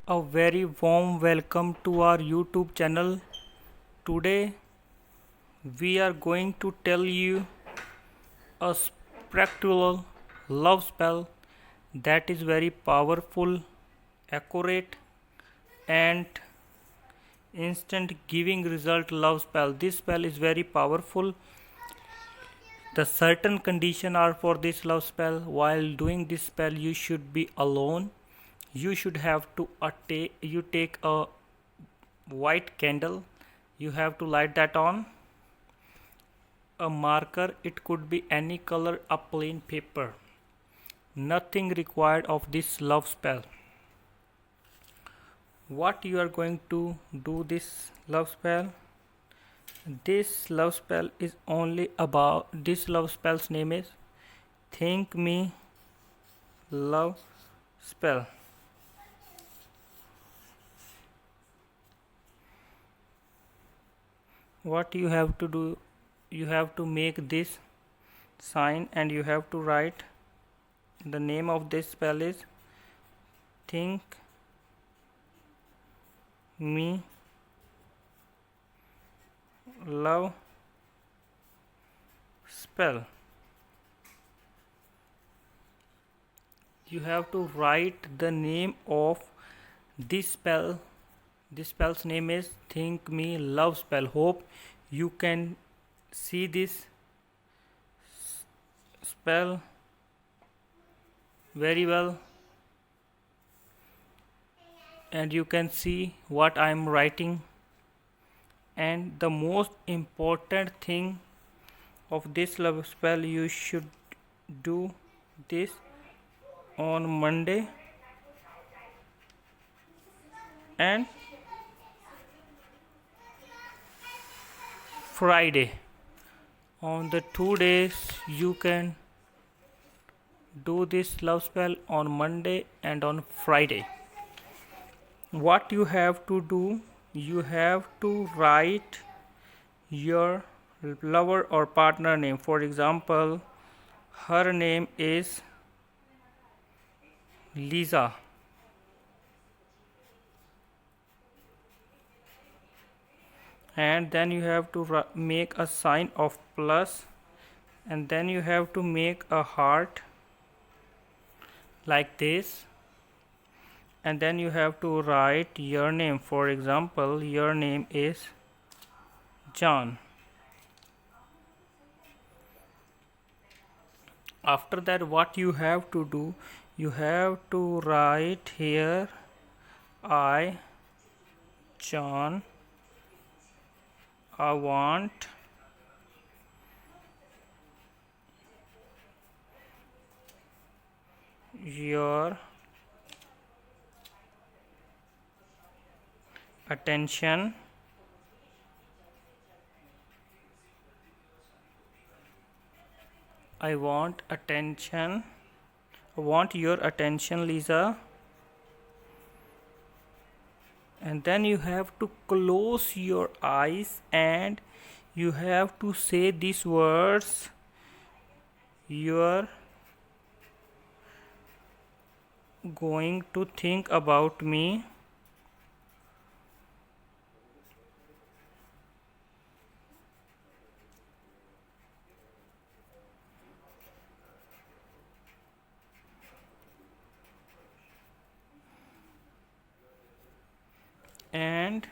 A very warm welcome to our YouTube channel. Today we are going to tell you a spectral love spell that is very powerful, accurate, and instant giving result love spell. This spell is very powerful. The certain condition are for this love spell. While doing this spell, you should be alone. You should have to take a white candle. You have to light that on. A marker, it could be any color, a plain paper. Nothing required of this love spell. What you are going to do this love spell? This love spell is only about, this love spell's name is Think Me Love Spell. What you have to do, you have to make this sign and you have to write the name of this spell is Think Me Love Spell. You have to write the name of this spell. This spell's name is Think Me Love Spell. Hope you can see this spell very well and you can see what I am writing. And the most important thing of this love spell, you should do this on Monday and Friday. On the 2 days you can do this love spell on Monday and on Friday. What you have to do, you have to write your lover or partner name. For example, her name is Lisa. And then you have to make a sign of plus, and then you have to make a heart like this, and then you have to write your name. For example, your name is John. After that, what you have to do, you have to write here I, John, I want your attention. I want attention. I want your attention, Lisa. And then you have to close your eyes and you have to say these words. You're going to think about me. And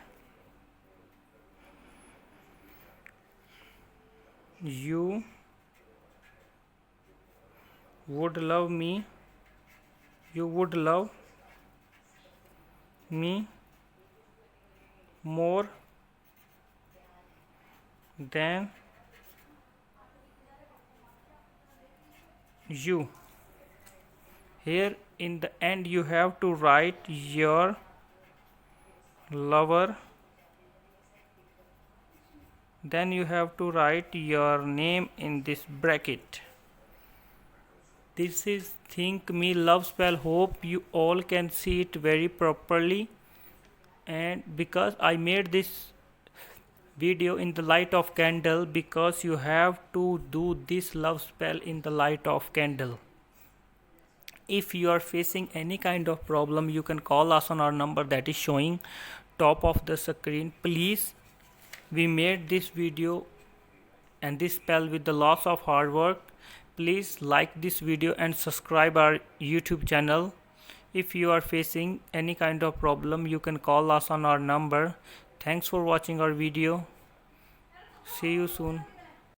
you would love me. You would love me more than you. Here in the end you have to write your lover, then you have to write your name in this bracket. This is Think Me Love Spell. Hope you all can see it very properly. And because I made this video in the light of candle, because you have to do this love spell in the light of candle. If you are facing any kind of problem, you can call us on our number that is showing top of the screen. Please, we made this video and this spell with the lots of hard work. Please like this video and subscribe our YouTube channel. If you are facing any kind of problem, you can call us on our number. Thanks for watching our video. See you soon.